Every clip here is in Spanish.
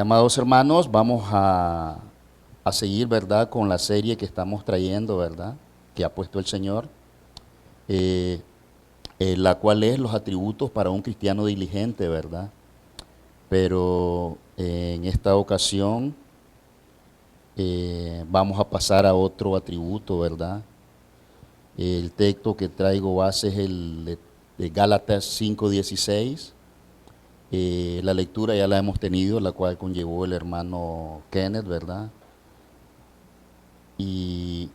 Amados hermanos, vamos a seguir, ¿verdad?, con la serie que estamos trayendo, ¿verdad?, que ha puesto el Señor, eh, la cual es los atributos para un cristiano diligente, ¿verdad? Pero en esta ocasión vamos a pasar a otro atributo, ¿verdad? El texto que traigo base es el de Gálatas 5:16. La lectura ya la hemos tenido, la cual conllevó el hermano Kenneth, ¿verdad? Y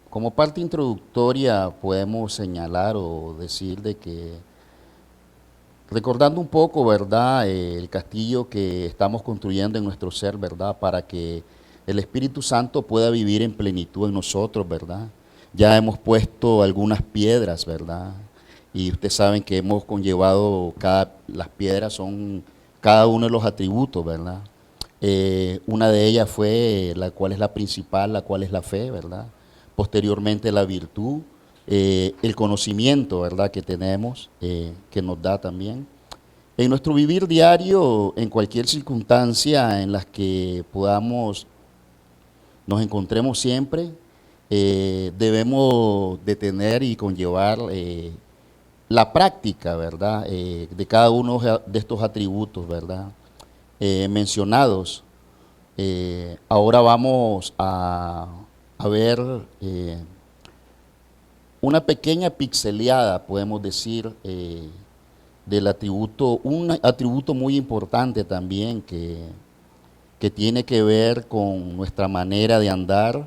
como parte introductoria podemos señalar o decir de que, recordando un poco, ¿verdad?, el castillo que estamos construyendo en nuestro ser, ¿verdad?, para que el Espíritu Santo pueda vivir en plenitud en nosotros, ¿verdad? Ya hemos puesto algunas piedras, ¿verdad? Y ustedes saben que hemos conllevado, las piedras son cada uno de los atributos, ¿verdad? Una de ellas fue la cual es la principal, la cual es la fe, ¿verdad? Posteriormente la virtud, el conocimiento, ¿verdad?, que tenemos, que nos da también. En nuestro vivir diario, en cualquier circunstancia en las que podamos, nos encontremos siempre, debemos de tener y conllevar la práctica, ¿verdad?, de cada uno de estos atributos, ¿verdad?, mencionados. Ahora vamos a ver una pequeña pixeleada, podemos decir, del atributo, un atributo muy importante también que tiene que ver con nuestra manera de andar,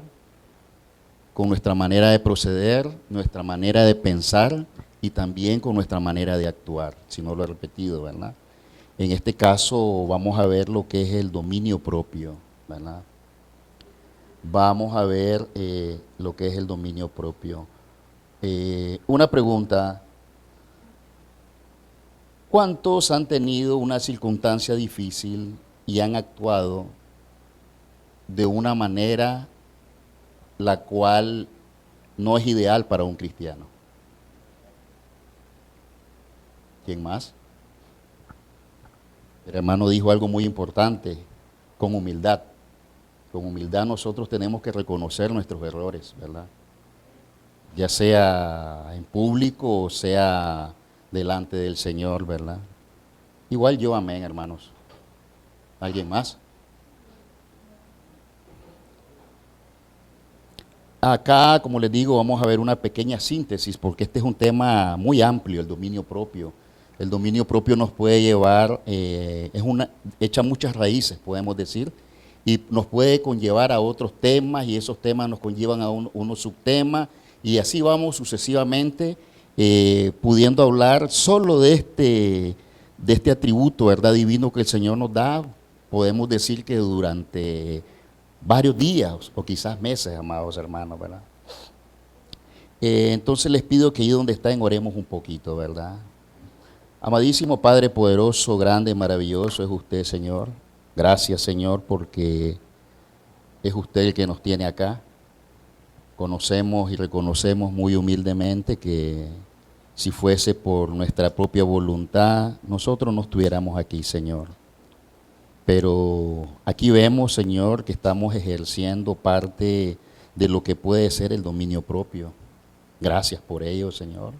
con nuestra manera de proceder, nuestra manera de pensar y también con nuestra manera de actuar, si no lo he repetido, ¿verdad? En este caso vamos a ver lo que es el dominio propio, ¿verdad? Vamos a ver lo que es el dominio propio. Una pregunta, ¿cuántos han tenido una circunstancia difícil y han actuado de una manera la cual no es ideal para un cristiano? ¿Quién más? El hermano dijo algo muy importante, con humildad. Con humildad nosotros tenemos que reconocer nuestros errores, ¿verdad? Ya sea en público o sea delante del Señor, ¿verdad? Igual yo, amén, hermanos. ¿Alguien más? Acá, como les digo, vamos a ver una pequeña síntesis, porque este es un tema muy amplio, el dominio propio. El dominio propio nos puede llevar, echa muchas raíces, podemos decir, y nos puede conllevar a otros temas, y esos temas nos conllevan a unos subtemas, y así vamos sucesivamente, pudiendo hablar solo de este atributo, ¿verdad?, divino que el Señor nos da. Podemos decir que durante varios días o quizás meses, amados hermanos, ¿verdad? Entonces les pido que ahí donde estén oremos un poquito, ¿verdad? Amadísimo Padre poderoso, grande, maravilloso es usted, Señor. Gracias, Señor, porque es usted el que nos tiene acá. Conocemos y reconocemos muy humildemente que si fuese por nuestra propia voluntad, nosotros no estuviéramos aquí, Señor. Pero aquí vemos, Señor, que estamos ejerciendo parte de lo que puede ser el dominio propio. Gracias por ello, Señor.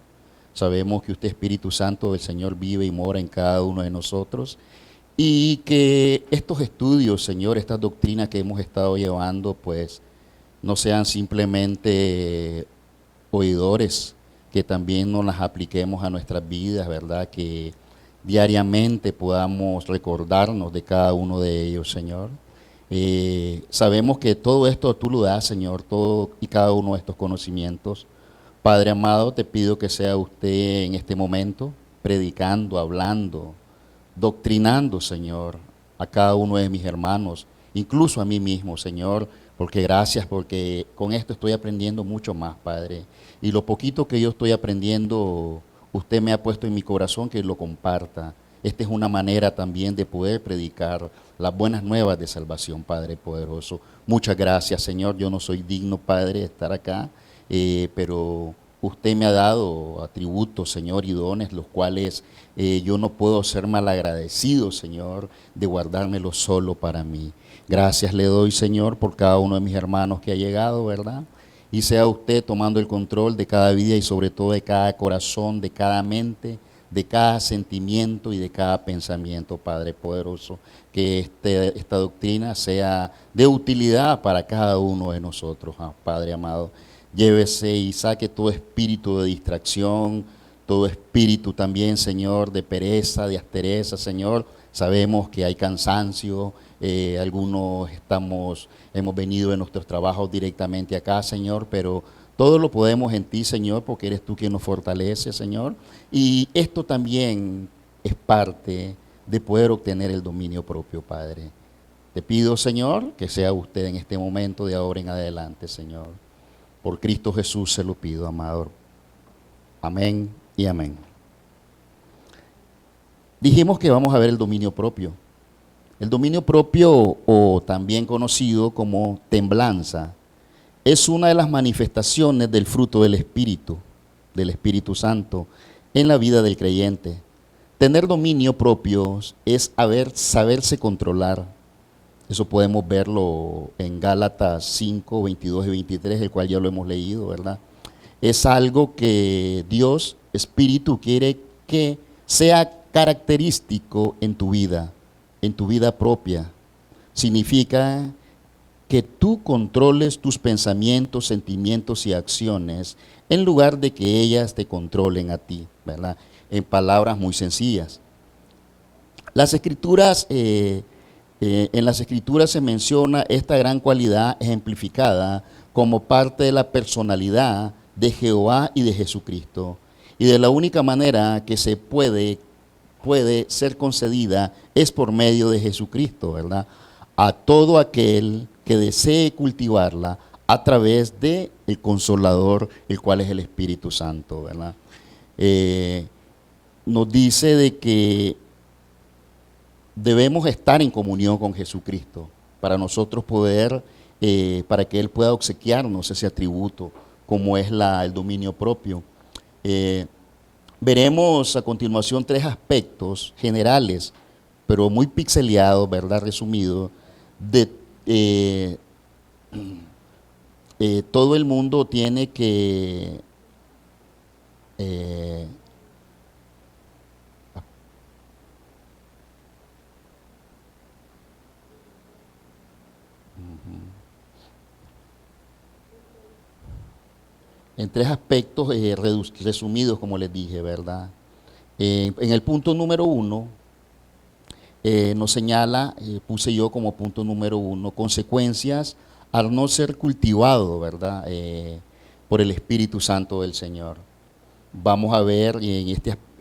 Sabemos que usted, Espíritu Santo del Señor, vive y mora en cada uno de nosotros y que estos estudios, Señor, estas doctrinas que hemos estado llevando, pues no sean simplemente oidores, que también nos las apliquemos a nuestras vidas, ¿verdad? Que diariamente podamos recordarnos de cada uno de ellos, Señor. Sabemos que todo esto tú lo das, Señor, todo y cada uno de estos conocimientos. Padre amado, te pido que sea usted en este momento predicando, hablando, doctrinando, Señor, a cada uno de mis hermanos, incluso a mí mismo, Señor, porque gracias, porque con esto estoy aprendiendo mucho más, Padre. Y lo poquito que yo estoy aprendiendo, usted me ha puesto en mi corazón que lo comparta. Esta es una manera también de poder predicar las buenas nuevas de salvación, Padre poderoso. Muchas gracias, Señor. Yo no soy digno, Padre, de estar acá, pero Usted me ha dado atributos, Señor, y dones, los cuales yo no puedo ser malagradecido, Señor, de guardármelo solo para mí. Gracias le doy, Señor, por cada uno de mis hermanos que ha llegado, ¿verdad? Y sea usted tomando el control de cada vida y sobre todo de cada corazón, de cada mente, de cada sentimiento y de cada pensamiento, Padre poderoso. Que esta doctrina sea de utilidad para cada uno de nosotros, Padre amado. Llévese y saque todo espíritu de distracción, todo espíritu también, Señor, de pereza, de aspereza, Señor. Sabemos que hay cansancio, algunos hemos venido de nuestros trabajos directamente acá, Señor, pero todo lo podemos en ti, Señor, porque eres tú quien nos fortalece, Señor. Y esto también es parte de poder obtener el dominio propio, Padre. Te pido, Señor, que sea usted en este momento de ahora en adelante, Señor. Por Cristo Jesús se lo pido, amado. Amén y amén. Dijimos que vamos a ver el dominio propio. El dominio propio, o también conocido como templanza, es una de las manifestaciones del fruto del Espíritu Santo, en la vida del creyente. Tener dominio propio es saberse controlar. Eso podemos verlo en Gálatas 5, 22 y 23, el cual ya lo hemos leído, ¿verdad? Es algo que Dios, Espíritu, quiere que sea característico en tu vida propia. Significa que tú controles tus pensamientos, sentimientos y acciones en lugar de que ellas te controlen a ti, ¿verdad? En palabras muy sencillas. Las escrituras, en las escrituras se menciona esta gran cualidad ejemplificada como parte de la personalidad de Jehová y de Jesucristo. Y de la única manera que se puede ser concedida es por medio de Jesucristo, ¿verdad? A todo aquel que desee cultivarla a través de el Consolador, el cual es el Espíritu Santo, ¿verdad? Nos dice de que debemos estar en comunión con Jesucristo para nosotros poder, para que Él pueda obsequiarnos ese atributo como es el dominio propio. Veremos a continuación tres aspectos generales, pero muy pixeleados, ¿verdad? Resumidos, de todo el mundo tiene que en tres aspectos resumidos, como les dije, ¿verdad? En el punto número 1 nos señala, puse yo como punto número 1, consecuencias al no ser cultivado, ¿verdad? Por el Espíritu Santo del Señor. Vamos a ver,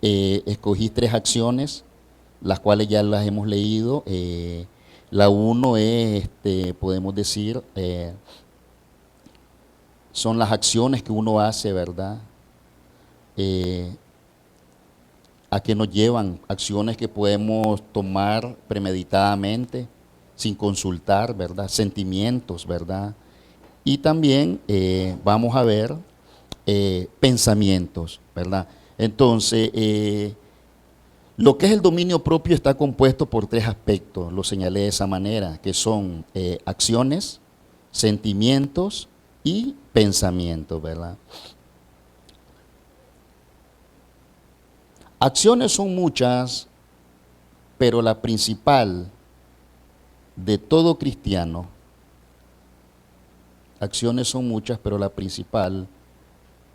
escogí tres acciones, las cuales ya las hemos leído. La 1 es, podemos decir, son las acciones que uno hace, ¿verdad? ¿A qué nos llevan? Acciones que podemos tomar premeditadamente, sin consultar, ¿verdad? Sentimientos, ¿verdad? Y también vamos a ver pensamientos, ¿verdad? Entonces, lo que es el dominio propio está compuesto por tres aspectos, lo señalé de esa manera, que son acciones, sentimientos y pensamientos, ¿verdad? Acciones son muchas, pero la principal de todo cristiano, acciones son muchas, pero la principal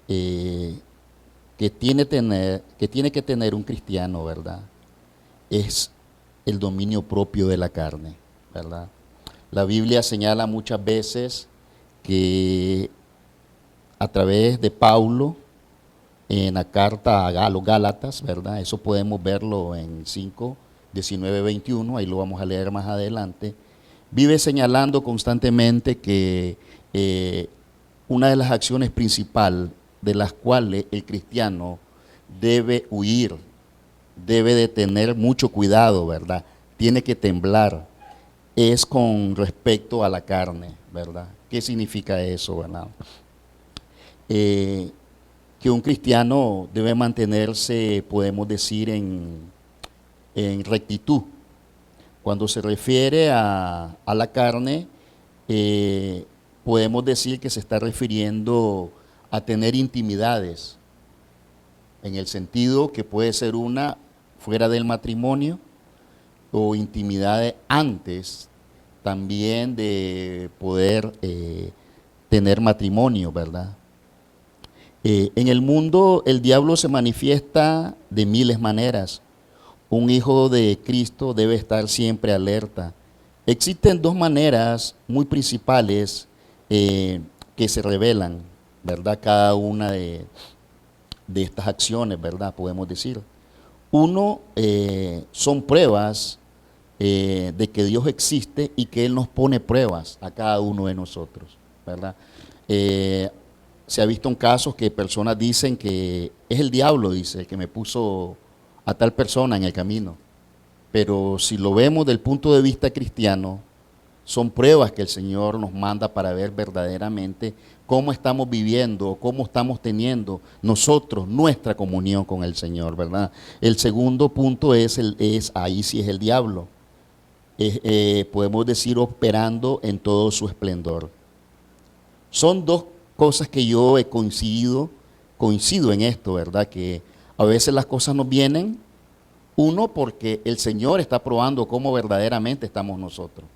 que tiene que tener un cristiano, ¿verdad? Es el dominio propio de la carne, ¿verdad? La Biblia señala muchas veces que a través de Pablo, en la carta a los Gálatas, ¿verdad? Eso podemos verlo en 5, 19, 21, ahí lo vamos a leer más adelante. Vive señalando constantemente que una de las acciones principales de las cuales el cristiano debe huir, debe de tener mucho cuidado, ¿verdad? Tiene que temblar, es con respecto a la carne, ¿verdad? ¿Qué significa eso, verdad? que un cristiano debe mantenerse, podemos decir, en rectitud. Cuando se refiere a la carne, podemos decir que se está refiriendo a tener intimidades, en el sentido que puede ser una fuera del matrimonio o intimidades antes también de poder tener matrimonio, ¿verdad? En el mundo el diablo se manifiesta de miles maneras. Un hijo de Cristo debe estar siempre alerta. Existen dos maneras muy principales que se revelan, ¿verdad? Cada una de estas acciones, ¿verdad? Podemos decir. Uno, son pruebas de que Dios existe y que Él nos pone pruebas a cada uno de nosotros, ¿verdad? Se ha visto en casos que personas dicen que es el diablo, dice, el que me puso a tal persona en el camino. Pero si lo vemos del punto de vista cristiano, son pruebas que el Señor nos manda para ver verdaderamente cómo estamos viviendo, cómo estamos teniendo nosotros nuestra comunión con el Señor, ¿verdad? El segundo punto es ahí sí es el diablo. Podemos decir operando en todo su esplendor. Son dos cosas que yo he coincido en esto, ¿verdad? Que a veces las cosas nos vienen, uno, porque el Señor está probando cómo verdaderamente estamos nosotros,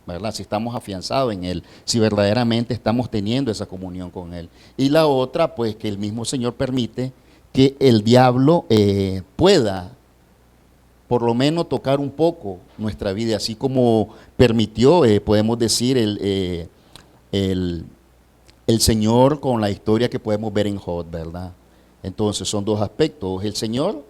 ¿verdad? Si estamos afianzados en Él, si verdaderamente estamos teniendo esa comunión con Él. Y la otra, pues que el mismo Señor permite que el diablo pueda por lo menos tocar un poco nuestra vida, así como permitió, podemos decir, el Señor con la historia que podemos ver en Job, ¿verdad? Entonces son dos aspectos, el Señor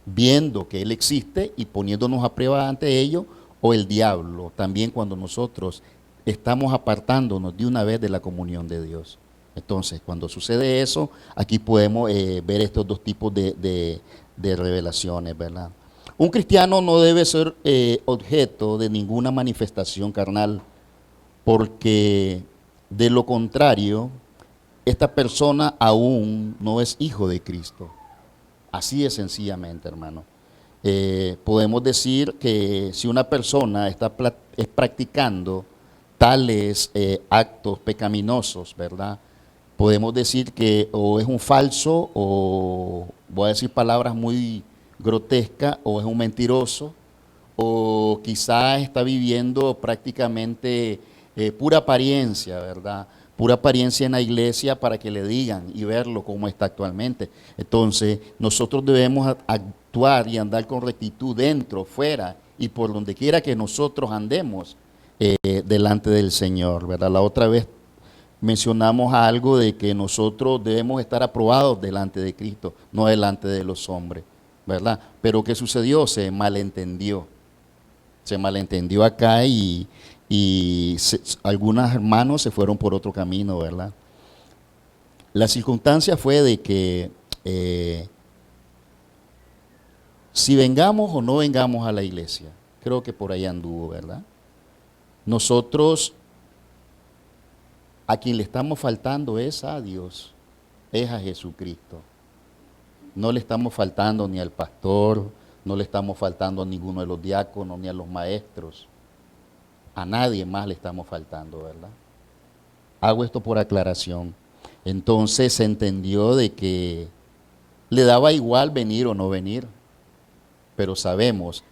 viendo que Él existe y poniéndonos a prueba ante ello, o el diablo también cuando nosotros estamos apartándonos de una vez de la comunión de Dios. Entonces, cuando sucede eso, aquí podemos ver estos dos tipos de revelaciones, ¿verdad? Un cristiano no debe ser objeto de ninguna manifestación carnal, porque de lo contrario, esta persona aún no es hijo de Cristo. Así es sencillamente, hermano. Podemos decir que si una persona está practicando tales actos pecaminosos, ¿verdad? Podemos decir que o es un falso, o voy a decir palabras muy grotescas, o es un mentiroso, o quizás está viviendo prácticamente pura apariencia, ¿verdad? Pura apariencia en la iglesia para que le digan y verlo como está actualmente. Entonces, nosotros debemos actuar y andar con rectitud dentro, fuera y por donde quiera que nosotros andemos delante del Señor, ¿verdad? La otra vez mencionamos algo de que nosotros debemos estar aprobados delante de Cristo, no delante de los hombres, ¿verdad? Pero ¿qué sucedió? Se malentendió acá y algunos hermanos se fueron por otro camino, ¿verdad? La circunstancia fue de que si vengamos o no vengamos a la iglesia, creo que por ahí anduvo, ¿verdad? Nosotros a quien le estamos faltando es a Dios, es a Jesucristo. No le estamos faltando ni al pastor, no le estamos faltando a ninguno de los diáconos, ni a los maestros. A nadie más le estamos faltando, ¿verdad? Hago esto por aclaración. Entonces se entendió de que le daba igual venir o no venir, pero sabemos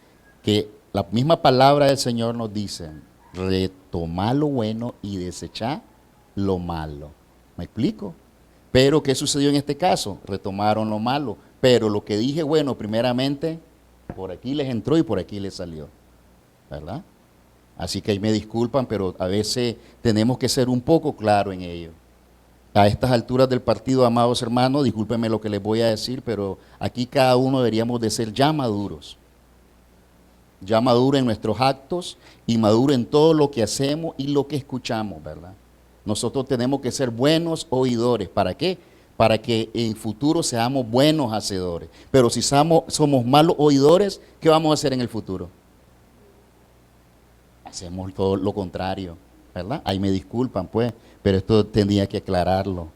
que la misma palabra del Señor nos dice, retomar lo bueno y desechar lo malo. ¿Me explico? Pero ¿qué sucedió en este caso? Retomaron lo malo, pero lo que dije bueno primeramente, por aquí les entró y por aquí les salió, ¿verdad? Así que ahí me disculpan, pero a veces tenemos que ser un poco claros en ello. A estas alturas del partido, amados hermanos, discúlpenme lo que les voy a decir, pero aquí cada uno deberíamos de ser ya maduros en nuestros actos y maduro en todo lo que hacemos y lo que escuchamos, ¿verdad? Nosotros tenemos que ser buenos oidores. ¿Para qué? Para que en futuro seamos buenos hacedores. Pero si somos malos oidores, ¿qué vamos a hacer en el futuro? Hacemos todo lo contrario, ¿verdad? Ahí me disculpan, pues, pero esto tendría que aclararlo.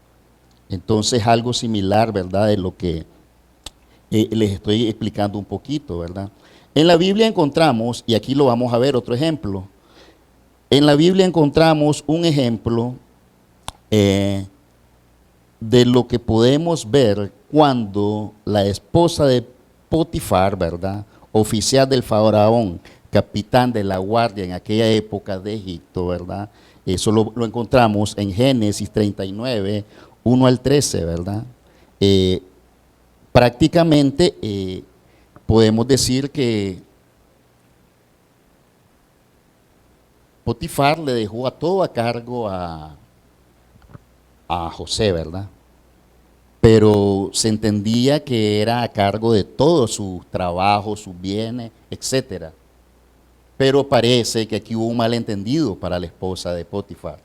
Entonces, algo similar, ¿verdad? De lo que les estoy explicando un poquito, ¿verdad? En la Biblia encontramos, y aquí lo vamos a ver, otro ejemplo. En la Biblia encontramos un ejemplo eh, de lo que podemos ver cuando la esposa de Potifar, ¿verdad? Oficial del faraón, capitán de la guardia en aquella época de Egipto, ¿verdad? Eso lo encontramos en Génesis 39, 1 al 13, ¿verdad? Eh, prácticamente podemos decir que Potifar le dejó a todo a cargo a José, ¿verdad? Pero se entendía que era a cargo de todos sus trabajos, sus bienes, etcétera. Pero parece que aquí hubo un malentendido para la esposa de Potifar.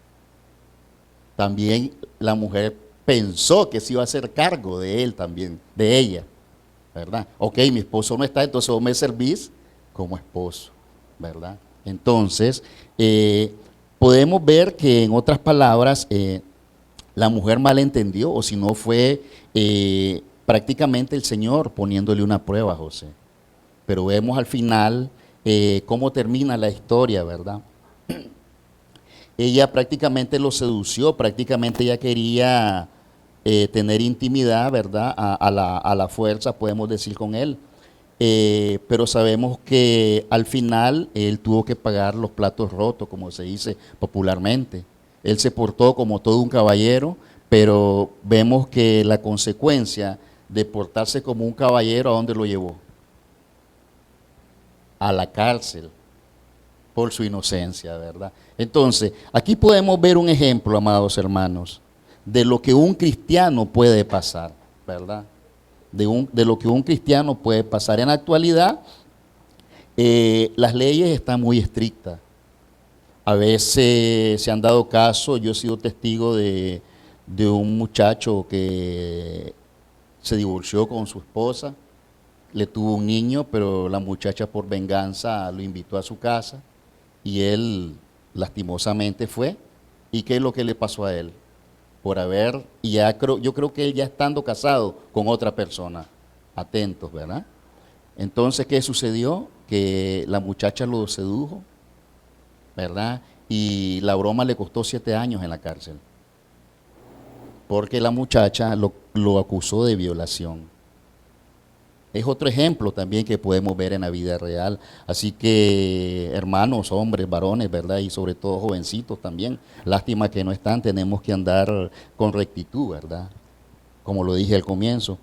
También la mujer pensó que se iba a hacer cargo de él también, de ella, ¿verdad? Ok, mi esposo no está, entonces vos me servís como esposo, ¿verdad? Entonces, podemos ver que en otras palabras, la mujer malentendió, o si no fue prácticamente el Señor poniéndole una prueba a José. Pero vemos al final cómo termina la historia, ¿verdad? Ella prácticamente lo sedució, prácticamente ella quería tener intimidad, ¿verdad? A la fuerza, podemos decir, con él. Pero sabemos que al final él tuvo que pagar los platos rotos, como se dice popularmente. Él se portó como todo un caballero, pero vemos que la consecuencia de portarse como un caballero, ¿a dónde lo llevó? A la cárcel por su inocencia, ¿verdad? Entonces, aquí podemos ver un ejemplo, amados hermanos, de lo que un cristiano puede pasar, ¿verdad? De lo que un cristiano puede pasar. En la actualidad, las leyes están muy estrictas. A veces se han dado casos, yo he sido testigo de un muchacho que se divorció con su esposa, le tuvo un niño, pero la muchacha por venganza lo invitó a su casa y él lastimosamente fue. ¿Y qué es lo que le pasó a él? Por haber, y ya yo creo que él ya estando casado con otra persona, atentos, ¿verdad? Entonces, ¿qué sucedió? Que la muchacha lo sedujo, ¿verdad? Y la broma le costó 7 años en la cárcel, porque la muchacha lo acusó de violación. Es otro ejemplo también que podemos ver en la vida real. Así que, hermanos, hombres, varones, ¿verdad? Y sobre todo jovencitos también. Lástima que no están, tenemos que andar con rectitud, ¿verdad? Como lo dije al comienzo.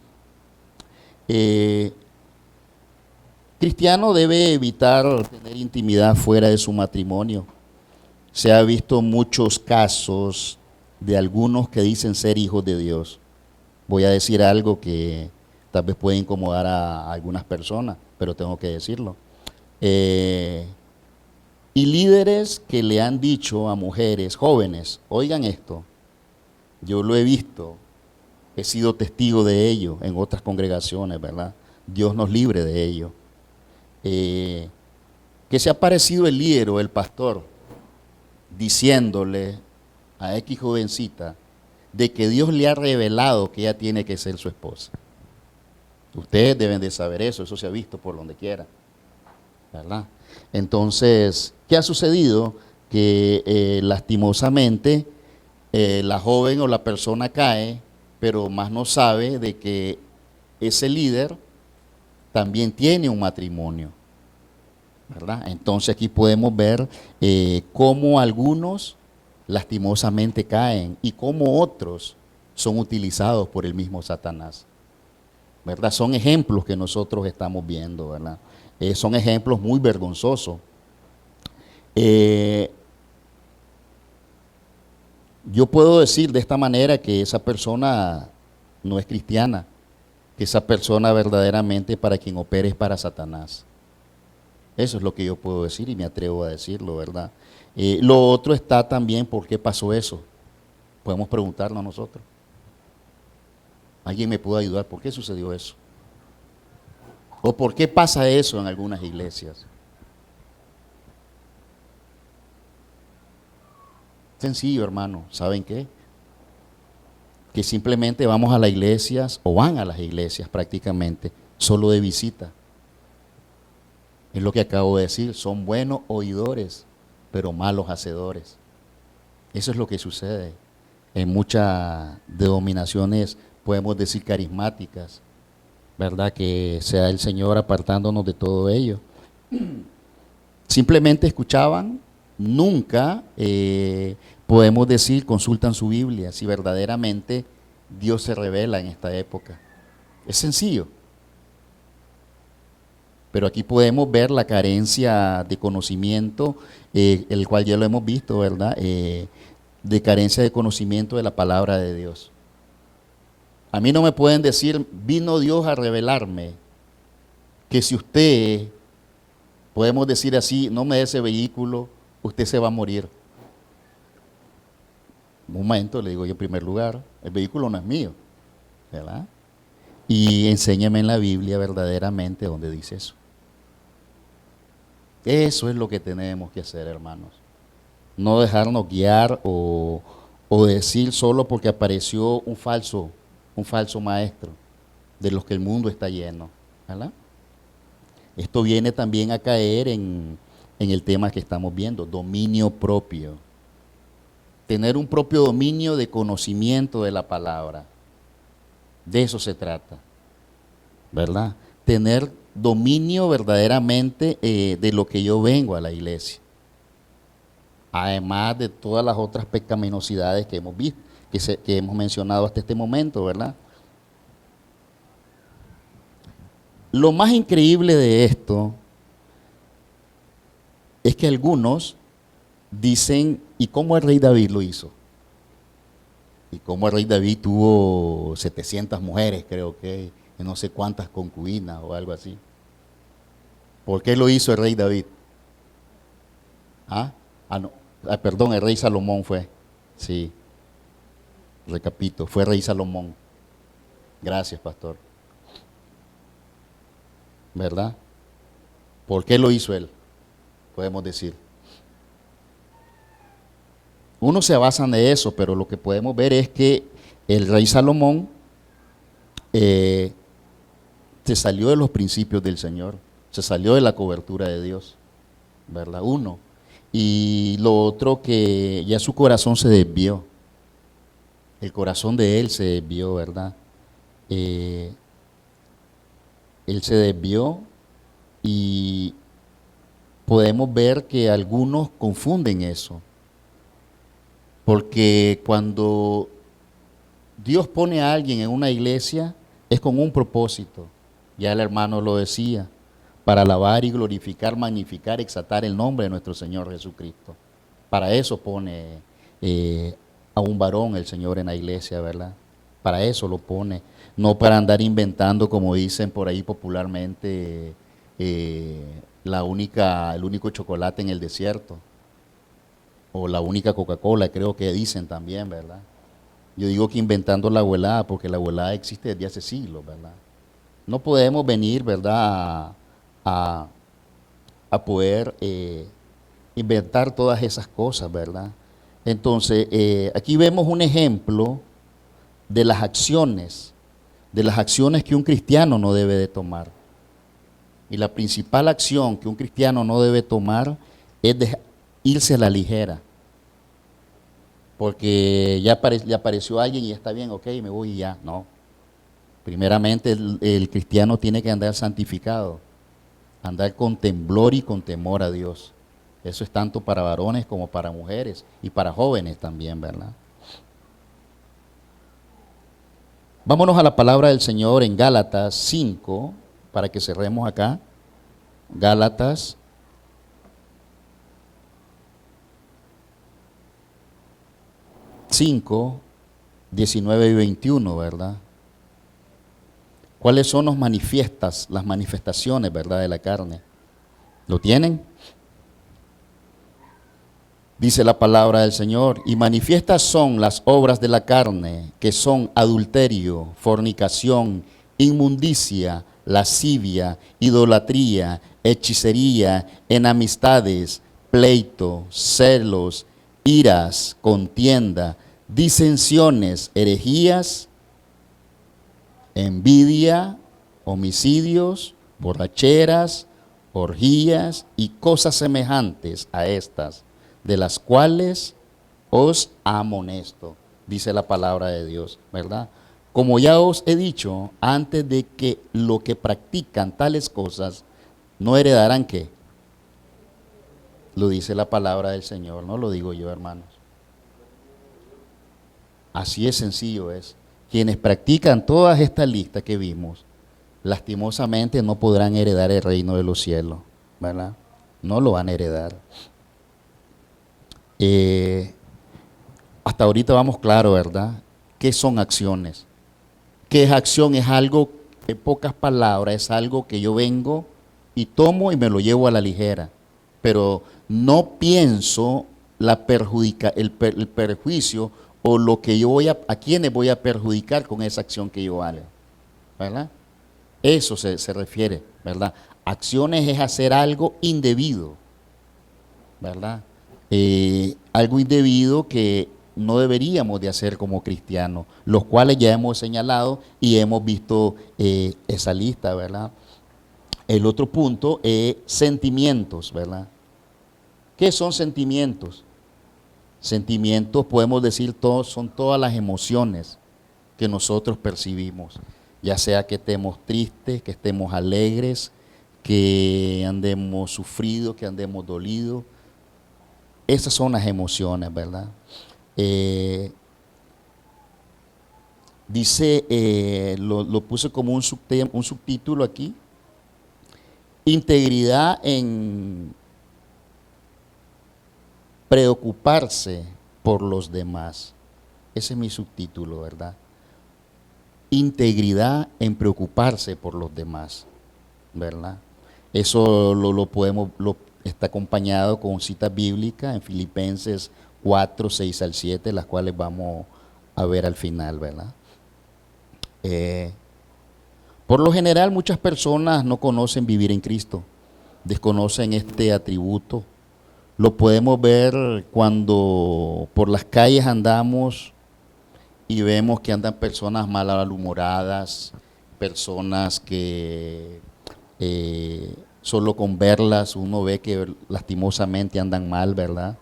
Eh, Cristiano debe evitar tener intimidad fuera de su matrimonio. Se ha visto muchos casos de algunos que dicen ser hijos de Dios. Voy a decir algo que tal vez puede incomodar a algunas personas, pero tengo que decirlo. Eh, y líderes que le han dicho a mujeres jóvenes, oigan esto, yo lo he visto, he sido testigo de ello en otras congregaciones, ¿verdad? Dios nos libre de ello. Eh, que se ha aparecido el líder o el pastor diciéndole a X jovencita de que Dios le ha revelado que ella tiene que ser su esposa. Ustedes deben de saber eso se ha visto por donde quiera, ¿verdad? Entonces, ¿qué ha sucedido? Que lastimosamente la joven o la persona cae, pero más no sabe de que ese líder también tiene un matrimonio, ¿verdad? Entonces aquí podemos ver cómo algunos lastimosamente caen y cómo otros son utilizados por el mismo Satanás, ¿verdad? Son ejemplos que nosotros estamos viendo, ¿verdad? Son ejemplos muy vergonzosos. Eh, yo puedo decir de esta manera que esa persona no es cristiana, que esa persona verdaderamente para quien opera es para Satanás. Eso es lo que yo puedo decir y me atrevo a decirlo, ¿verdad? Lo otro está también, ¿por qué pasó eso? Podemos preguntarnos nosotros. ¿Alguien me puede ayudar? ¿Por qué sucedió eso? ¿O por qué pasa eso en algunas iglesias? Sencillo, hermano. ¿Saben qué? que simplemente vamos a las iglesias o van a las iglesias prácticamente solo de visita. Es lo que acabo de decir, son buenos oidores, pero malos hacedores. Eso es lo que sucede en muchas denominaciones, podemos decir carismáticas, ¿verdad? Que sea el Señor apartándonos de todo ello. Simplemente escuchaban, nunca podemos decir, consultan su Biblia, si verdaderamente Dios se revela en esta época. Es sencillo. Pero aquí podemos ver la carencia de conocimiento, el cual ya lo hemos visto, ¿verdad? De carencia de conocimiento de la palabra de Dios. A mí no me pueden decir, vino Dios a revelarme que si usted, podemos decir así, no me dé ese vehículo, usted se va a morir. Un momento, le digo yo en primer lugar, el vehículo no es mío, ¿verdad? Y enséñame en la Biblia verdaderamente donde dice eso. Eso es lo que tenemos que hacer, hermanos. No dejarnos guiar o decir solo porque apareció un falso maestro de los que el mundo está lleno, ¿verdad? Esto viene también a caer en el tema que estamos viendo, dominio propio. Tener un propio dominio de conocimiento de la palabra. De eso se trata, ¿verdad? Tener dominio verdaderamente de lo que yo vengo a la iglesia. Además de todas las otras pecaminosidades que hemos visto, que hemos mencionado hasta este momento, ¿verdad? Lo más increíble de esto es que algunos dicen, ¿y cómo el rey David lo hizo? Y cómo el rey David tuvo 700 mujeres, creo que, y no sé cuántas concubinas o algo así. ¿Por qué lo hizo el rey David? No. Perdón, el rey Salomón fue. Sí. Recapito, fue rey Salomón. Gracias, pastor. ¿Verdad? ¿Por qué lo hizo él? Podemos decir. Uno se basa en eso, pero lo que podemos ver es que el rey Salomón se salió de los principios del Señor, se salió de la cobertura de Dios, ¿verdad? Uno. Y lo otro, que ya su corazón se desvió. El corazón de él se desvió, ¿verdad? Él se desvió y podemos ver que algunos confunden eso. Porque cuando Dios pone a alguien en una iglesia, es con un propósito. Ya el hermano lo decía, para alabar y glorificar, magnificar, exaltar el nombre de nuestro Señor Jesucristo. Para eso pone a un varón el Señor en la iglesia, ¿verdad? Para eso lo pone, no para andar inventando, como dicen por ahí popularmente, el único chocolate en el desierto, o la única Coca-Cola, creo que dicen también, ¿verdad? Yo digo que inventando la abuelada, porque la abuelada existe desde hace siglos, ¿verdad? No podemos venir, ¿verdad?, a poder inventar todas esas cosas, ¿verdad? Entonces, aquí vemos un ejemplo de las acciones que un cristiano no debe de tomar. Y la principal acción que un cristiano no debe tomar es de irse a la ligera. Porque ya le apareció alguien y está bien, ok, me voy y ya. No. Primeramente el cristiano tiene que andar santificado, andar con temblor y con temor a Dios. Eso es tanto para varones como para mujeres y para jóvenes también, ¿verdad? Vámonos a la palabra del Señor en Gálatas 5, para que cerremos acá. Gálatas 5, 19 y 21, ¿verdad? ¿Cuáles son las manifestaciones, ¿verdad?, de la carne? ¿Lo tienen? Dice la palabra del Señor, y manifiestas son las obras de la carne, que son adulterio, fornicación, inmundicia, lascivia, idolatría, hechicería, enemistades, pleito, celos, iras, contienda, disensiones, herejías, envidia, homicidios, borracheras, orgías y cosas semejantes a estas, de las cuales os amonesto, dice la palabra de Dios, ¿verdad? Como ya os he dicho, antes de que lo que practican tales cosas no heredarán ¿qué? Lo dice la palabra del Señor, no lo digo yo, hermanos. Así es sencillo es. Quienes practican todas estas listas que vimos, lastimosamente no podrán heredar el reino de los cielos, ¿verdad? No lo van a heredar. Hasta ahorita vamos claro, ¿verdad? ¿Qué son acciones? ¿Qué es acción? Es algo, en pocas palabras, es algo que yo vengo y tomo y me lo llevo a la ligera. Pero no pienso el perjuicio o lo que yo voy a quienes voy a perjudicar con esa acción que yo haga, ¿verdad? Eso se refiere, ¿verdad? Acciones es hacer algo indebido, ¿verdad? Algo indebido que no deberíamos de hacer como cristianos, los cuales ya hemos señalado y hemos visto esa lista, ¿verdad? El otro punto es sentimientos, ¿verdad? ¿Qué son sentimientos? Sentimientos, podemos decir, son todas las emociones que nosotros percibimos, ya sea que estemos tristes, que estemos alegres, que andemos sufridos, que andemos dolidos. Esas son las emociones, ¿verdad? Dice, lo puse como un subtítulo aquí, integridad en preocuparse por los demás. Ese es mi subtítulo, ¿verdad? Integridad en preocuparse por los demás, ¿verdad? Eso está acompañado con citas bíblicas en Filipenses 4, 6 al 7, las cuales vamos a ver al final, ¿verdad? Por lo general, muchas personas no conocen vivir en Cristo, desconocen este atributo. Lo podemos ver cuando por las calles andamos y vemos que andan personas malhumoradas, personas que solo con verlas uno ve que lastimosamente andan mal, ¿verdad?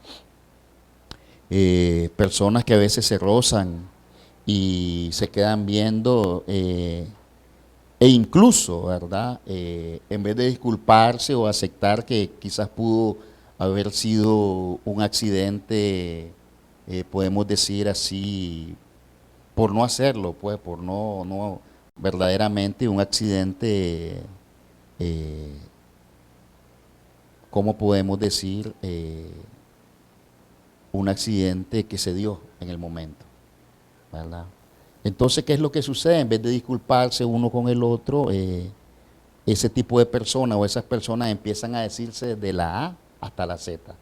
Personas que a veces se rozan y se quedan viendo e incluso, ¿verdad? En vez de disculparse o aceptar que quizás pudo haber sido un accidente, podemos decir así, por no hacerlo, pues, por no verdaderamente un accidente, ¿cómo podemos decir? Un accidente que se dio en el momento, ¿verdad? Entonces, ¿qué es lo que sucede? En vez de disculparse uno con el otro, ese tipo de personas o esas personas empiezan a decirse de la A hasta la Z.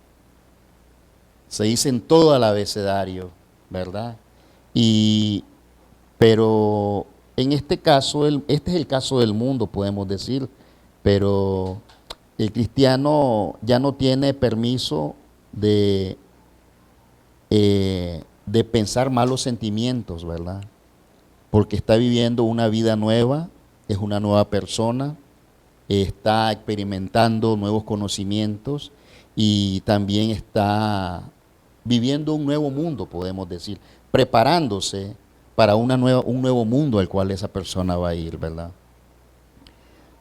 Se dicen todo al abecedario, ¿verdad? Pero en este caso, este es el caso del mundo, podemos decir, pero el cristiano ya no tiene permiso de pensar malos sentimientos, ¿verdad? Porque está viviendo una vida nueva, es una nueva persona, está experimentando nuevos conocimientos y también está viviendo un nuevo mundo, podemos decir, preparándose para un nuevo mundo al cual esa persona va a ir, ¿verdad?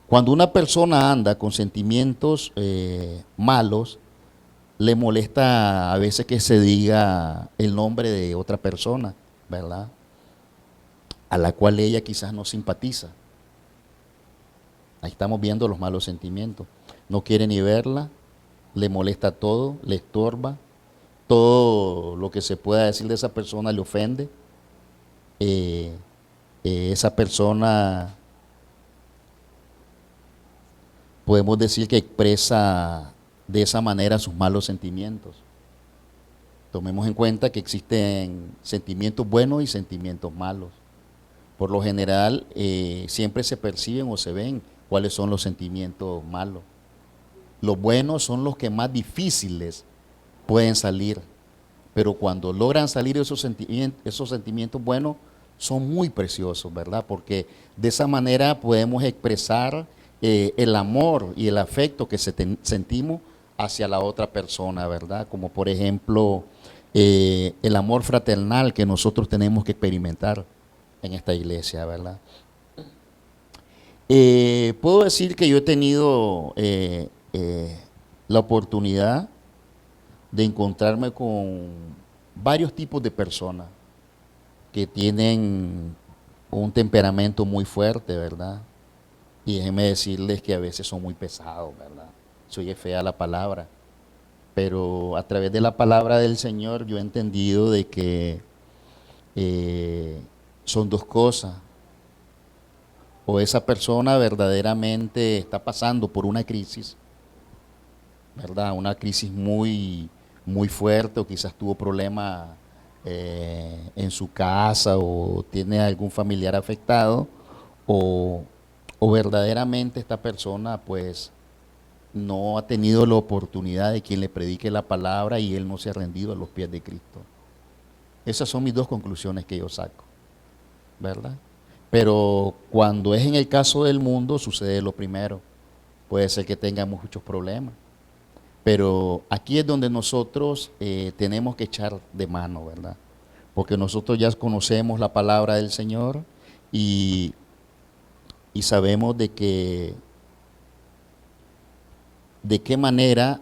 Cuando una persona anda con sentimientos malos, le molesta a veces que se diga el nombre de otra persona, ¿verdad? A la cual ella quizás no simpatiza. Ahí estamos viendo los malos sentimientos. No quiere ni verla, le molesta todo, le estorba, todo lo que se pueda decir de esa persona le ofende. Esa persona, podemos decir que expresa de esa manera sus malos sentimientos. Tomemos en cuenta que existen sentimientos buenos y sentimientos malos. Por lo general, siempre se perciben o se ven cuáles son los sentimientos malos. Los buenos son los que más difíciles pueden salir, pero cuando logran salir esos sentimientos buenos, son muy preciosos, ¿verdad? Porque de esa manera podemos expresar el amor y el afecto que sentimos hacia la otra persona, ¿verdad? Como por ejemplo el amor fraternal que nosotros tenemos que experimentar en esta iglesia, ¿verdad? Puedo decir que yo he tenido la oportunidad de encontrarme con varios tipos de personas que tienen un temperamento muy fuerte, ¿verdad? Y déjenme decirles que a veces son muy pesados, ¿verdad? Se oye fea la palabra, pero a través de la palabra del Señor yo he entendido de que son dos cosas. O esa persona verdaderamente está pasando por una crisis, ¿verdad? Una crisis muy, muy fuerte, o quizás tuvo problemas en su casa, o tiene algún familiar afectado, o, o verdaderamente esta persona pues no ha tenido la oportunidad de quien le predique la palabra y él no se ha rendido a los pies de Cristo. Esas son mis dos conclusiones que yo saco, ¿verdad? Pero cuando es en el caso del mundo sucede lo primero. Puede ser que tengamos muchos problemas. Pero aquí es donde nosotros tenemos que echar de mano, ¿verdad? Porque nosotros ya conocemos la palabra del Señor y, y sabemos de qué manera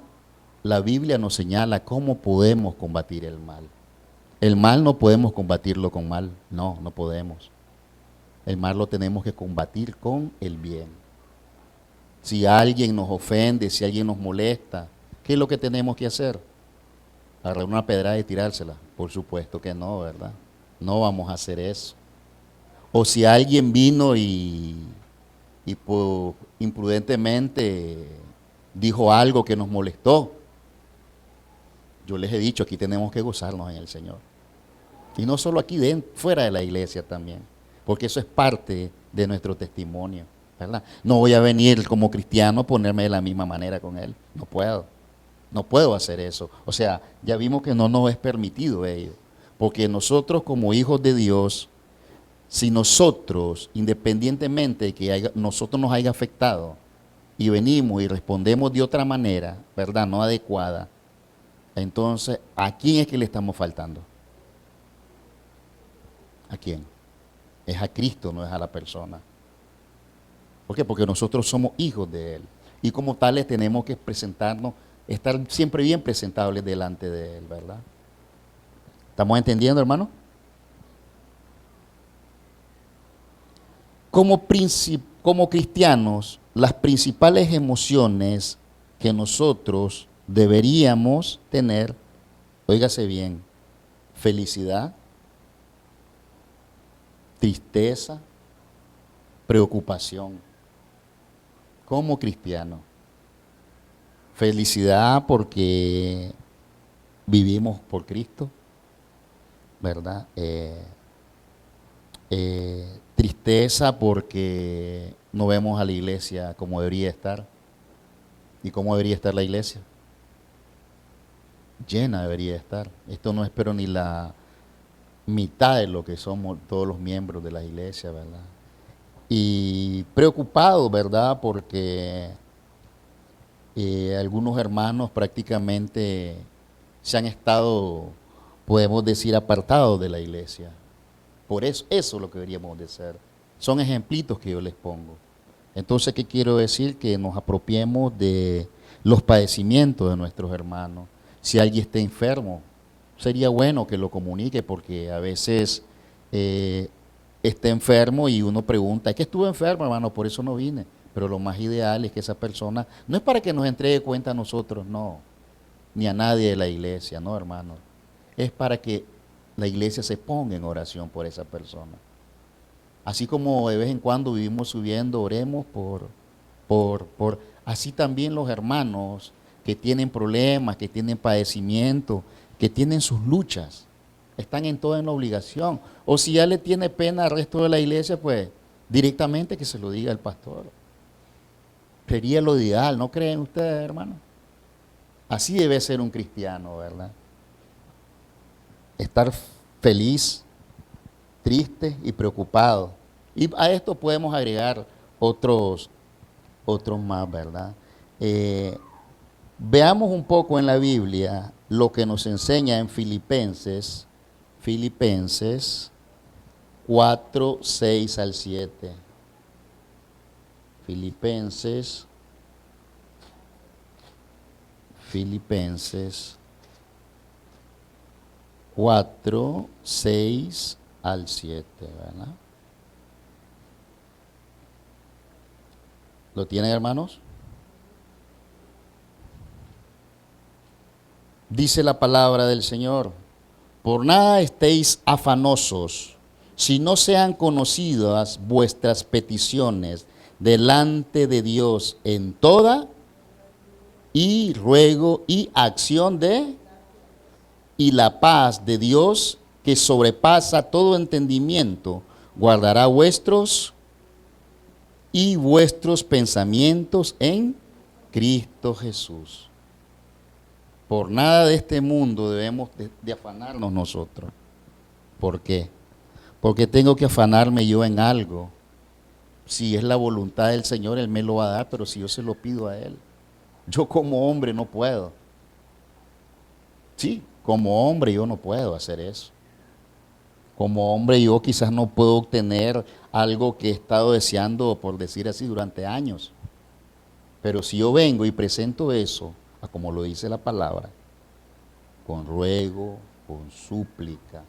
la Biblia nos señala cómo podemos combatir el mal. El mal no podemos combatirlo con mal, no, no podemos. El mal lo tenemos que combatir con el bien. Si alguien nos ofende, si alguien nos molesta, ¿qué es lo que tenemos que hacer? Agarrar una pedrada y tirársela. Por supuesto que no, ¿verdad? No vamos a hacer eso. O si alguien vino y pues, imprudentemente dijo algo que nos molestó, yo les he dicho, aquí tenemos que gozarnos en el Señor. Y no solo aquí, fuera de la iglesia también, porque eso es parte de nuestro testimonio, ¿verdad? No voy a venir como cristiano a ponerme de la misma manera con él, no puedo, no puedo hacer eso. O sea, ya vimos que no nos es permitido ello, porque nosotros como hijos de Dios, si nosotros, independientemente de que nosotros nos haya afectado, y venimos y respondemos de otra manera, ¿verdad? No adecuada, entonces, ¿a quién es que le estamos faltando? ¿A quién? Es a Cristo, no es a la persona. ¿Por qué? Porque nosotros somos hijos de Él. Y como tales tenemos que presentarnos, estar siempre bien presentables delante de Él, ¿verdad? ¿Estamos entendiendo, hermano? Como cristianos, las principales emociones que nosotros deberíamos tener, óigase bien, felicidad, tristeza, preocupación, como cristiano. Felicidad porque vivimos por Cristo, ¿verdad? Tristeza porque no vemos a la iglesia como debería estar. ¿Y cómo debería estar la iglesia? Llena debería estar. Esto no es pero ni la mitad de lo que somos todos los miembros de la iglesia, ¿verdad? Y preocupado, ¿verdad? Porque algunos hermanos prácticamente se han estado, podemos decir, apartados de la iglesia. Por eso, eso es lo que deberíamos de ser. Son ejemplitos que yo les pongo. Entonces, ¿qué quiero decir? Que nos apropiemos de los padecimientos de nuestros hermanos. Si alguien está enfermo, sería bueno que lo comunique porque a veces está enfermo y uno pregunta, ¿es que estuve enfermo, hermano? Por eso no vine. Pero lo más ideal es que esa persona, no es para que nos entregue cuenta a nosotros, no, ni a nadie de la iglesia, no, hermano. Es para que la iglesia se ponga en oración por esa persona. Así como de vez en cuando vivimos subiendo, oremos así también los hermanos que tienen problemas, que tienen padecimiento, que tienen sus luchas, están en toda la obligación. O si ya le tiene pena al resto de la iglesia, pues directamente que se lo diga el pastor. Sería lo ideal, ¿no creen ustedes, hermano? Así debe ser un cristiano, ¿verdad? estar feliz, triste y preocupado. Y a esto podemos agregar otros más, ¿verdad? Veamos un poco en la Biblia lo que nos enseña en Filipenses 4, 6 al 7. Filipenses 4, 6 al 7, ¿verdad? ¿Lo tienen, hermanos? Dice la palabra del Señor: por nada estéis afanosos, si no sean conocidas vuestras peticiones delante de Dios en toda y ruego y acción y la paz de Dios, que sobrepasa todo entendimiento, guardará vuestros pensamientos en Cristo Jesús. Por nada de este mundo debemos de afanarnos nosotros. ¿Por qué? Porque tengo que afanarme yo en algo. Si es la voluntad del Señor, Él me lo va a dar, pero si yo se lo pido a Él. Yo como hombre no puedo. Sí, como hombre yo no puedo hacer eso. Como hombre yo quizás no puedo obtener algo que he estado deseando, por decir así, durante años. Pero si yo vengo y presento eso, a como lo dice la palabra, con ruego, con súplica,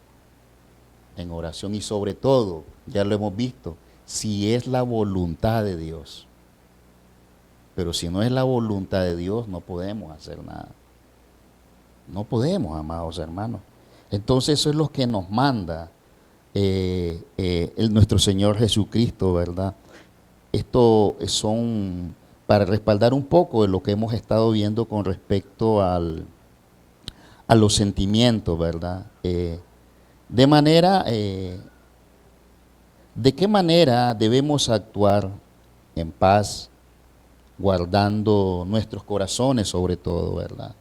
en oración y sobre todo, ya lo hemos visto, si es la voluntad de Dios. Pero si no es la voluntad de Dios, no podemos hacer nada. No podemos, amados hermanos. Entonces eso es lo que nos manda nuestro Señor Jesucristo, ¿verdad? Esto son para respaldar un poco de lo que hemos estado viendo con respecto a los sentimientos, ¿verdad? De qué manera debemos actuar en paz, guardando nuestros corazones sobre todo, ¿verdad?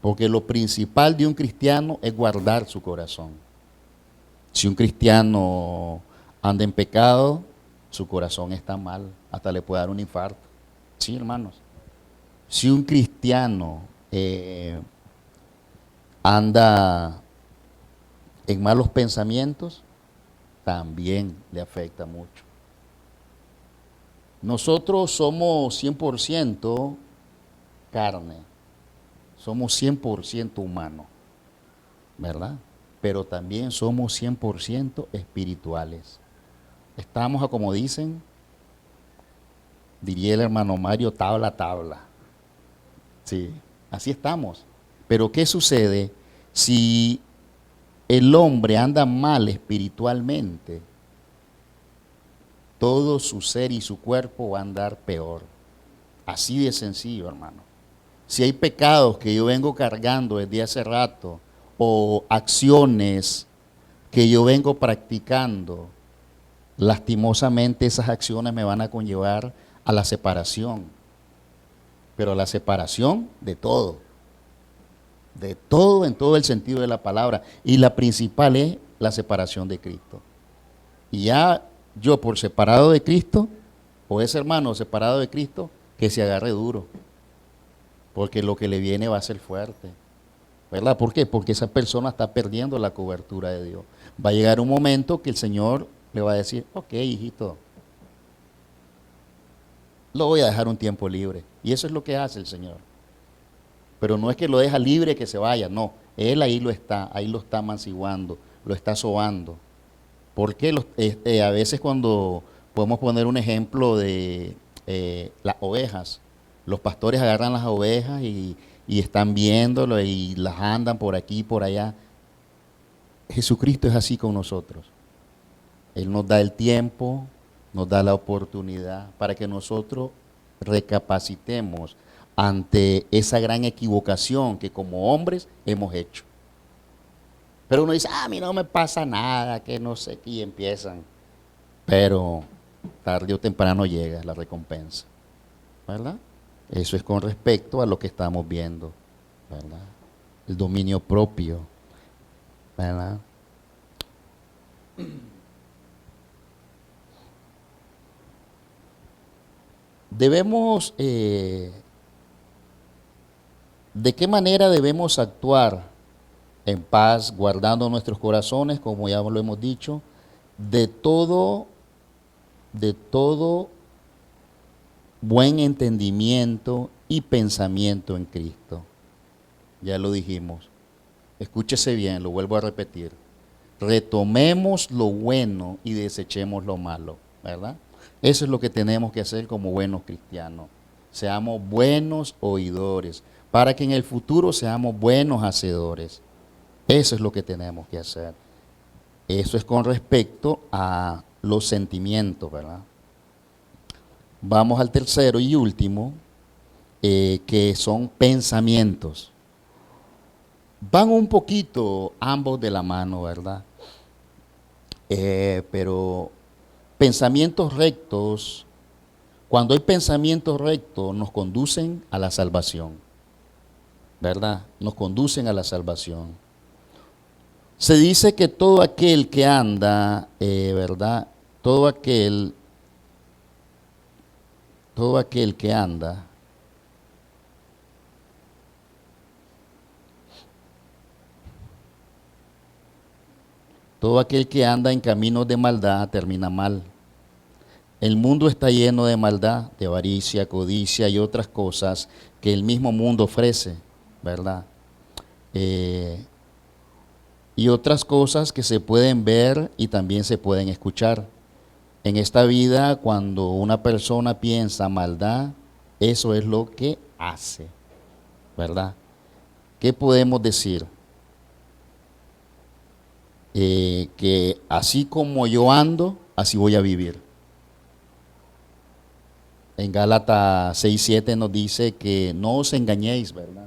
Porque lo principal de un cristiano es guardar su corazón. Si un cristiano anda en pecado, su corazón está mal, hasta le puede dar un infarto. Sí, hermanos. Si un cristiano anda en malos pensamientos, también le afecta mucho. Nosotros somos 100% carne, somos 100% humanos, ¿verdad? Pero también somos 100% espirituales. Estamos, como dicen, diría el hermano Mario, tabla a tabla. Sí, así estamos. Pero ¿qué sucede si el hombre anda mal espiritualmente? Todo su ser y su cuerpo va a andar peor. Así de sencillo, hermano. Si hay pecados que yo vengo cargando desde hace rato, o acciones que yo vengo practicando, lastimosamente esas acciones me van a conllevar a la separación. Pero la separación de todo en todo el sentido de la palabra. Y la principal es la separación de Cristo. Y ya yo por separado de Cristo, o ese hermano separado de Cristo, que se agarre duro, porque lo que le viene va a ser fuerte, ¿verdad? ¿Por qué? Porque esa persona está perdiendo la cobertura de Dios. Va a llegar un momento que el Señor le va a decir: ok, hijito, lo voy a dejar un tiempo libre. Y eso es lo que hace el Señor. Pero no es que lo deja libre que se vaya, no. Él ahí lo está amanciguando, lo está sobando. Porque a veces cuando podemos poner un ejemplo de las ovejas, los pastores agarran las ovejas y están viéndolo y las andan por aquí y por allá. Jesucristo es así con nosotros. Él nos da el tiempo, nos da la oportunidad para que nosotros recapacitemos ante esa gran equivocación que como hombres hemos hecho. Pero uno dice: a mí no me pasa nada, que no sé qué, y empiezan. Pero tarde o temprano llega la recompensa, ¿verdad? Eso es con respecto a lo que estamos viendo, ¿verdad? El dominio propio. ¿verdad? Debemos, ¿de qué manera debemos actuar en paz, guardando nuestros corazones, como ya lo hemos dicho, de todo buen entendimiento y pensamiento en Cristo? Ya lo dijimos. Escúchese bien, lo vuelvo a repetir. Retomemos lo bueno y desechemos lo malo, ¿verdad? Eso es lo que tenemos que hacer como buenos cristianos. Seamos buenos oidores, para que en el futuro seamos buenos hacedores. Eso es lo que tenemos que hacer. Eso es con respecto a los sentimientos, ¿verdad? Vamos al tercero y último, que son pensamientos. Van un poquito ambos de la mano, ¿verdad? Pero pensamientos rectos, cuando hay pensamientos rectos, nos conducen a la salvación, ¿verdad? Nos conducen a la salvación. Se dice que todo aquel que anda, ¿verdad? Todo aquel que anda, todo aquel que anda en caminos de maldad termina mal. El mundo está lleno de maldad, de avaricia, codicia y otras cosas que el mismo mundo ofrece, ¿verdad? Y otras cosas que se pueden ver y también se pueden escuchar. En esta vida, cuando una persona piensa maldad, eso es lo que hace, ¿verdad? ¿Qué podemos decir? Que así como yo ando, así voy a vivir. En Gálatas 6:7 nos dice que no os engañéis, ¿verdad?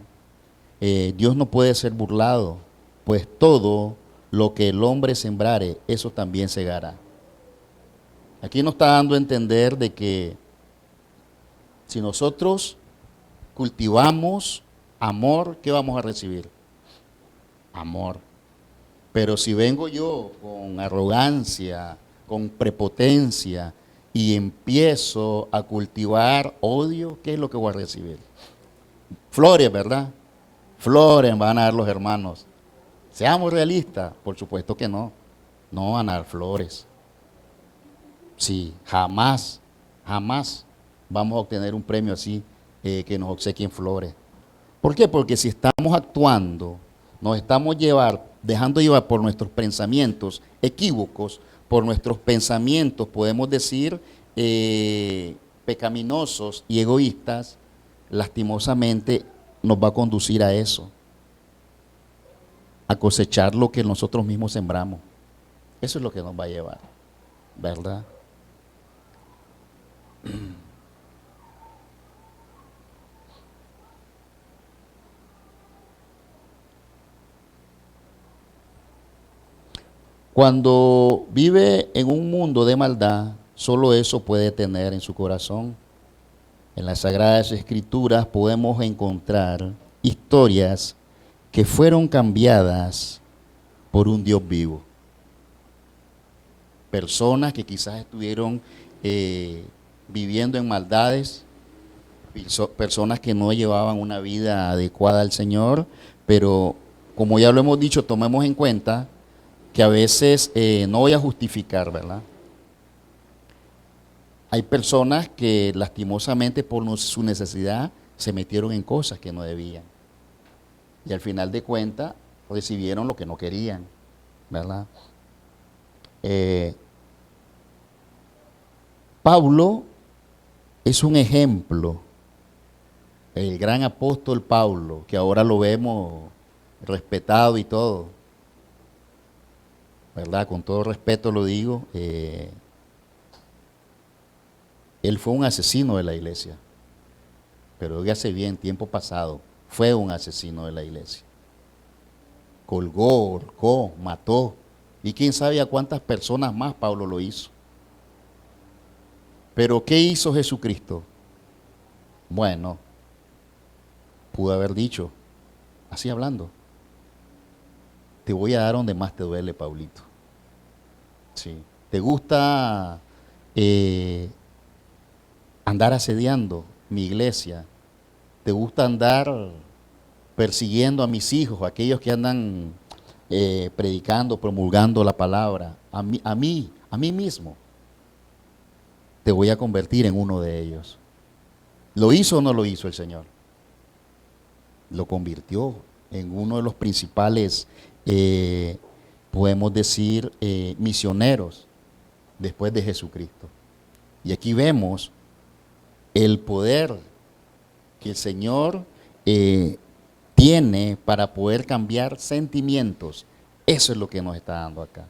Dios no puede ser burlado, pues todo lo que el hombre sembrare, eso también segará. Aquí nos está dando a entender de que si nosotros cultivamos amor, ¿qué vamos a recibir? Amor. Pero si vengo yo con arrogancia, con prepotencia y empiezo a cultivar odio, ¿qué es lo que voy a recibir? Flores, ¿verdad? Flores van a dar los hermanos. Seamos realistas, por supuesto que no. No van a dar flores. Sí, jamás, jamás vamos a obtener un premio así que nos obsequien flores. ¿Por qué? Porque si estamos actuando, nos estamos dejando llevar por nuestros pensamientos equívocos, por nuestros pensamientos, podemos decir, pecaminosos y egoístas, lastimosamente nos va a conducir a eso, a cosechar lo que nosotros mismos sembramos. Eso es lo que nos va a llevar, ¿verdad? Cuando vive en un mundo de maldad, solo eso puede tener en su corazón. En las Sagradas Escrituras podemos encontrar historias que fueron cambiadas por un Dios vivo. Personas que quizás estuvieron viviendo en maldades, personas que no llevaban una vida adecuada al Señor, pero como ya lo hemos dicho, tomemos en cuenta que a veces, no voy a justificar, ¿verdad? Hay personas que lastimosamente por su necesidad se metieron en cosas que no debían. Y al final de cuentas recibieron lo que no querían, ¿verdad? Pablo es un ejemplo, el gran apóstol Pablo, que ahora lo vemos respetado y todo, ¿verdad? Con todo respeto lo digo, él fue un asesino de la iglesia, pero óigase bien, tiempo pasado, fue un asesino de la iglesia. Colgó, ahorcó, mató, y quién sabe a cuántas personas más Pablo lo hizo. Pero ¿qué hizo Jesucristo? Bueno, pudo haber dicho, así hablando, te voy a dar donde más te duele, Paulito. Sí. ¿Te gusta andar asediando mi iglesia? ¿Te gusta andar persiguiendo a mis hijos, aquellos que andan predicando, promulgando la palabra? A mí mismo, te voy a convertir en uno de ellos. ¿Lo hizo o no lo hizo el Señor? Lo convirtió en uno de los principales, podemos decir, misioneros después de Jesucristo. Y aquí vemos el poder que el Señor tiene para poder cambiar sentimientos. Eso es lo que nos está dando acá.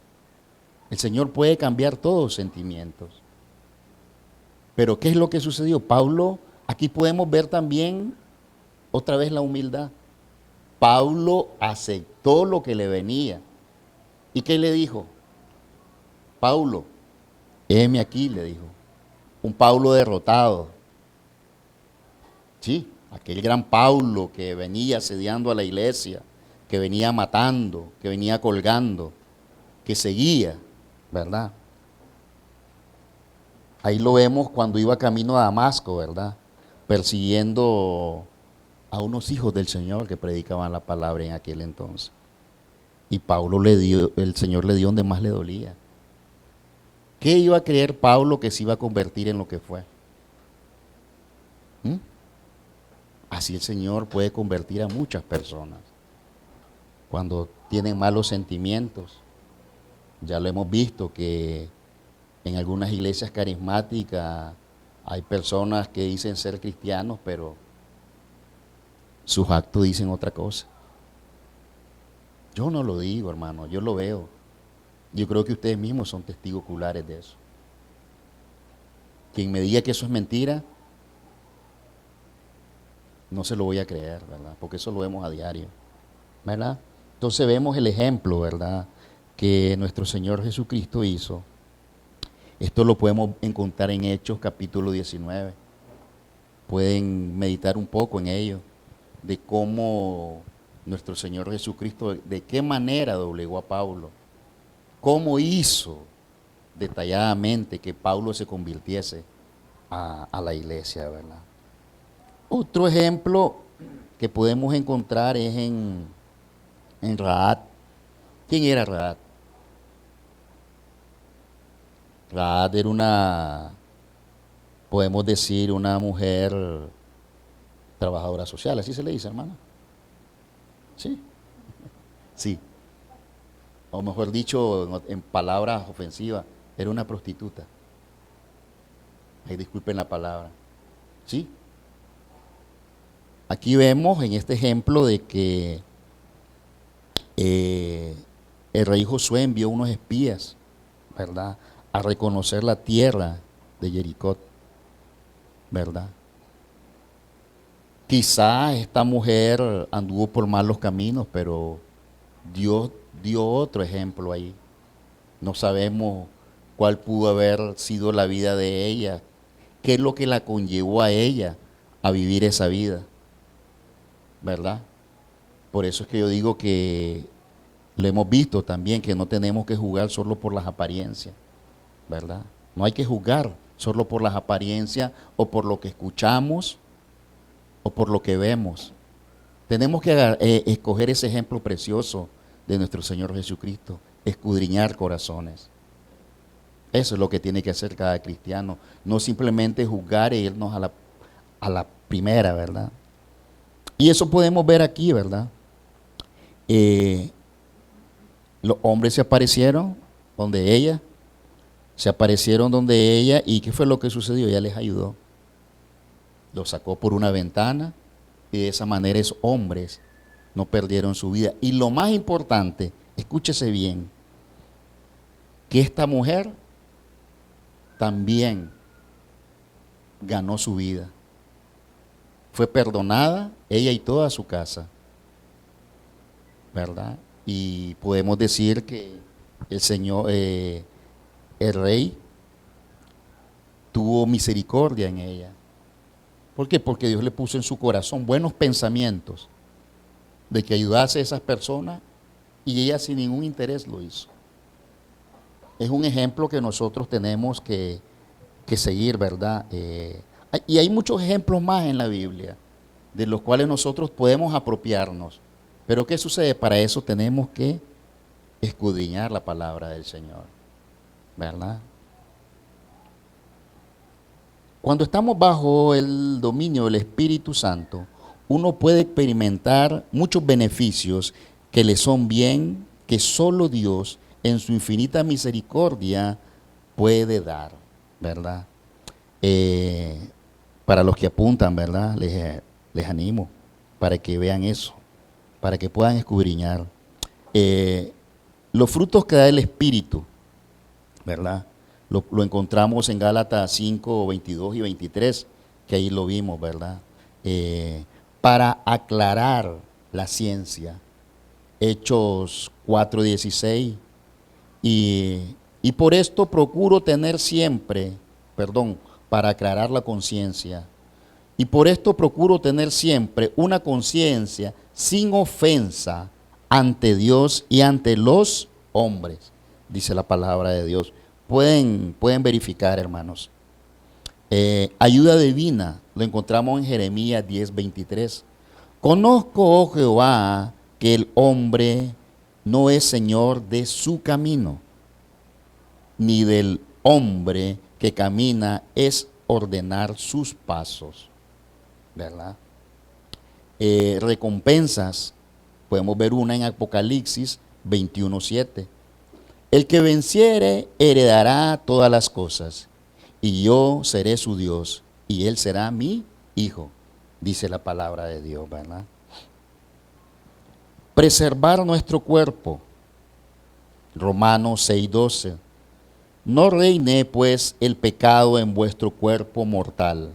El Señor puede cambiar todos los sentimientos. Pero ¿qué es lo que sucedió? Pablo, aquí podemos ver también otra vez la humildad. Pablo aceptó lo que le venía. ¿Y qué le dijo? Pablo, heme aquí, le dijo. Un Pablo derrotado. Sí, aquel gran Pablo que venía asediando a la iglesia, que venía matando, que venía colgando, que seguía, ¿verdad? Ahí lo vemos cuando iba camino a Damasco, ¿verdad? Persiguiendo a unos hijos del Señor que predicaban la palabra en aquel entonces. Y Pablo le dio, el Señor le dio donde más le dolía. ¿Qué iba a creer Pablo que se iba a convertir en lo que fue? ¿Mm? Así el Señor puede convertir a muchas personas cuando tienen malos sentimientos. Ya lo hemos visto que en algunas iglesias carismáticas hay personas que dicen ser cristianos, pero sus actos dicen otra cosa. Yo no lo digo, hermano, yo lo veo. Yo creo que ustedes mismos son testigos oculares de eso. Quien me diga que eso es mentira, no se lo voy a creer, ¿verdad? Porque eso lo vemos a diario, ¿verdad? Entonces vemos el ejemplo, ¿verdad?, que nuestro Señor Jesucristo hizo. Esto lo podemos encontrar en Hechos capítulo 19. Pueden meditar un poco en ello, de cómo nuestro Señor Jesucristo, de qué manera doblegó a Pablo, cómo hizo detalladamente que Pablo se convirtiese a la iglesia, ¿verdad? Otro ejemplo que podemos encontrar es en Rahab. ¿Quién era Rahab? Rahab era una, podemos decir, una mujer trabajadora social, así se le dice, hermano. Sí, sí. O mejor dicho, en palabras ofensivas, era una prostituta. Ay, disculpen la palabra. Sí. Aquí vemos en este ejemplo de que el rey Josué envió unos espías, ¿verdad?, a reconocer la tierra de Jericó, ¿verdad? Quizá esta mujer anduvo por malos caminos, pero Dios dio otro ejemplo ahí. No sabemos cuál pudo haber sido la vida de ella, qué es lo que la conllevó a ella a vivir esa vida, ¿verdad? Por eso es que yo digo que lo hemos visto también, que no tenemos que juzgar solo por las apariencias, ¿verdad? No hay que juzgar solo por las apariencias o por lo que escuchamos o por lo que vemos. Tenemos que escoger ese ejemplo precioso de nuestro Señor Jesucristo, escudriñar corazones. Eso es lo que tiene que hacer cada cristiano, no simplemente juzgar e irnos a la primera, ¿verdad? Y eso podemos ver aquí, ¿verdad? Los hombres se aparecieron donde ella, y ¿qué fue lo que sucedió? Ella les ayudó. Los sacó por una ventana y de esa manera esos hombres no perdieron su vida. Y lo más importante, escúchese bien, que esta mujer también ganó su vida. Fue perdonada, ella y toda su casa, ¿verdad? Y podemos decir que el Señor, el rey, tuvo misericordia en ella. ¿Por qué? Porque Dios le puso en su corazón buenos pensamientos de que ayudase a esas personas y ella sin ningún interés lo hizo. Es un ejemplo que nosotros tenemos que seguir, ¿verdad? Y hay muchos ejemplos más en la Biblia, de los cuales nosotros podemos apropiarnos. Pero ¿qué sucede? Para eso tenemos que escudriñar la palabra del Señor, ¿verdad? Cuando estamos bajo el dominio del Espíritu Santo, uno puede experimentar muchos beneficios que le son bien, que solo Dios en su infinita misericordia puede dar, ¿verdad? Eh, para los que apuntan, ¿verdad? Les animo para que vean eso, para que puedan escudriñar. Eh, los frutos que da el Espíritu, ¿verdad? Lo encontramos en Gálatas 5, 22 y 23, que ahí lo vimos, ¿verdad? Para aclarar la ciencia. Hechos 4, 16. Y por esto procuro tener siempre, para aclarar la conciencia. Y por esto procuro tener siempre una conciencia sin ofensa ante Dios y ante los hombres, dice la palabra de Dios. Pueden verificar, hermanos. Ayuda divina, lo encontramos en Jeremías 10:23. Conozco, oh Jehová, que el hombre no es señor de su camino, ni del hombre que camina es ordenar sus pasos, ¿verdad? Recompensas, podemos ver una en Apocalipsis 21:7. El que venciere heredará todas las cosas, y yo seré su Dios, y él será mi hijo, dice la palabra de Dios, ¿verdad? Preservar nuestro cuerpo, Romanos 6:12. No reine pues el pecado en vuestro cuerpo mortal,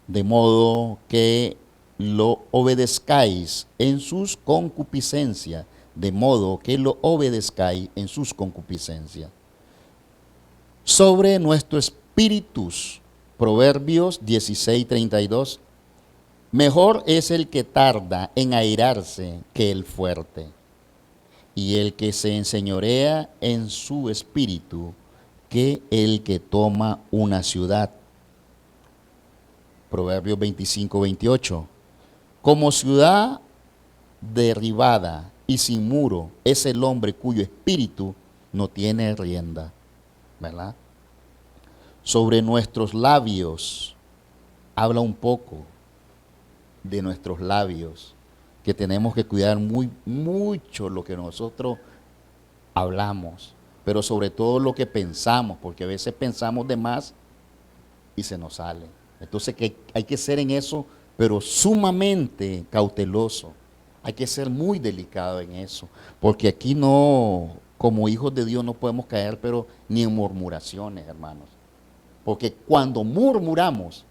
de modo que lo obedezcáis en sus concupiscencias, de modo que lo obedezcáis en sus concupiscencias. Sobre nuestros espíritus, Proverbios 16:32. Mejor es el que tarda en airarse que el fuerte, y el que se enseñorea en su espíritu que el que toma una ciudad. Proverbios 25:28. Como ciudad derribada y sin muro es el hombre cuyo espíritu no tiene rienda, ¿verdad? Sobre nuestros labios, habla un poco de nuestros labios, que tenemos que cuidar mucho lo que nosotros hablamos, pero sobre todo lo que pensamos, porque a veces pensamos de más y se nos sale. Entonces que hay que ser en eso, pero sumamente cauteloso. Hay que ser muy delicado en eso, porque aquí no, como hijos de Dios no podemos caer, pero ni en murmuraciones, hermanos. Porque cuando murmuramos,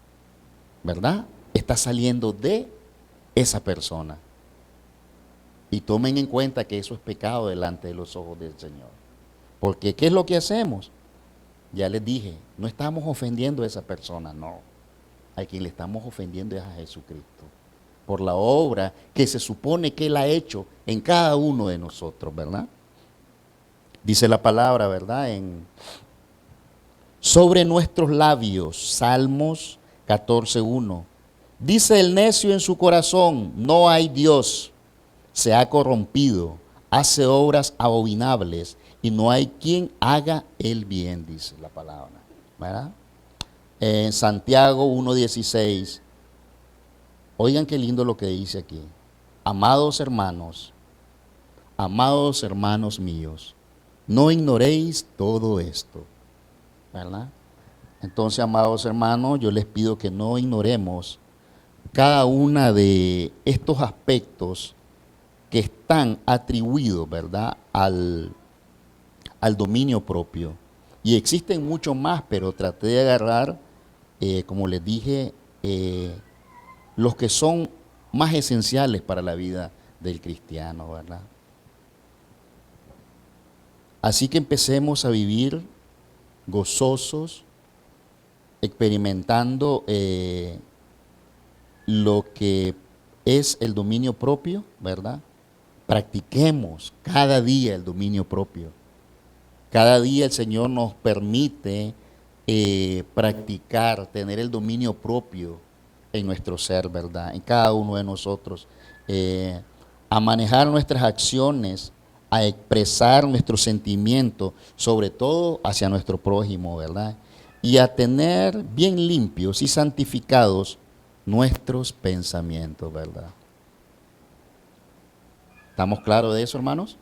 ¿verdad? Está saliendo de esa persona. Y tomen en cuenta que eso es pecado delante de los ojos del Señor. Porque ¿qué es lo que hacemos? Ya les dije, no estamos ofendiendo a esa persona, no. A quien le estamos ofendiendo es a Jesucristo, por la obra que se supone que Él ha hecho en cada uno de nosotros, ¿verdad? Dice la palabra, ¿verdad? Sobre nuestros labios, Salmos 14:1. Dice el necio en su corazón, no hay Dios, se ha corrompido, hace obras abominables y no hay quien haga el bien, dice la palabra, ¿verdad? En Santiago 1:16, oigan qué lindo lo que dice aquí. Amados hermanos míos, no ignoréis todo esto, ¿verdad? Entonces, amados hermanos, yo les pido que no ignoremos cada una de estos aspectos que están atribuidos, ¿verdad?, al dominio propio. Y existen muchos más, pero traté de agarrar, como les dije, los que son más esenciales para la vida del cristiano, ¿verdad? Así que empecemos a vivir gozosos, experimentando lo que es el dominio propio, ¿verdad? practiquemos cada día el dominio propio. Cada día el Señor nos permite practicar, tener el dominio propio en nuestro ser, ¿verdad? En cada uno de nosotros. A manejar nuestras acciones, a expresar nuestros sentimientos, sobre todo hacia nuestro prójimo, ¿verdad? Y a tener bien limpios y santificados nuestros pensamientos, ¿verdad? ¿Estamos claros de eso, hermanos?